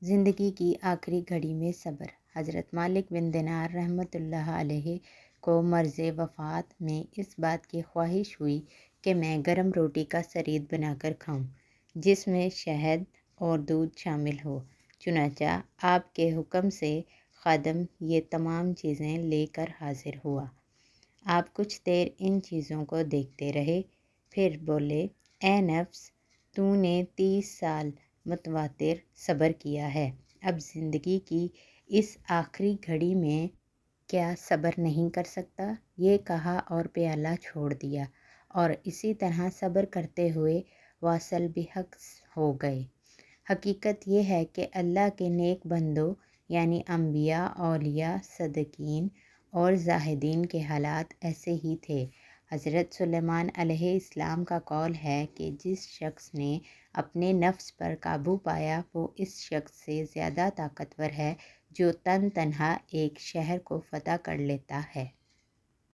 زندگی کی آخری گھڑی میں صبر۔ حضرت مالک بن دینار رحمۃ اللہ علیہ کو مرض وفات میں اس بات کی خواہش ہوئی کہ میں گرم روٹی کا ثرید بنا کر کھاؤں جس میں شہد اور دودھ شامل ہو۔ چنانچہ آپ کے حکم سے خادم یہ تمام چیزیں لے کر حاضر ہوا۔ آپ کچھ دیر ان چیزوں کو دیکھتے رہے، پھر بولے، اے نفس، تو نے 30 سال متواتر صبر کیا ہے، اب زندگی کی اس آخری گھڑی میں کیا صبر نہیں کر سکتا؟ یہ کہا اور پیالہ چھوڑ دیا، اور اسی طرح صبر کرتے ہوئے واصل بحق ہو گئے۔ حقیقت یہ ہے کہ اللہ کے نیک بندوں یعنی انبیاء، اولیاء، صدیقین اور زاہدین کے حالات ایسے ہی تھے۔ حضرت سلیمان علیہ السلام کا قول ہے کہ جس شخص نے اپنے نفس پر قابو پایا وہ اس شخص سے زیادہ طاقتور ہے جو تن تنہا ایک شہر کو فتح کر لیتا ہے۔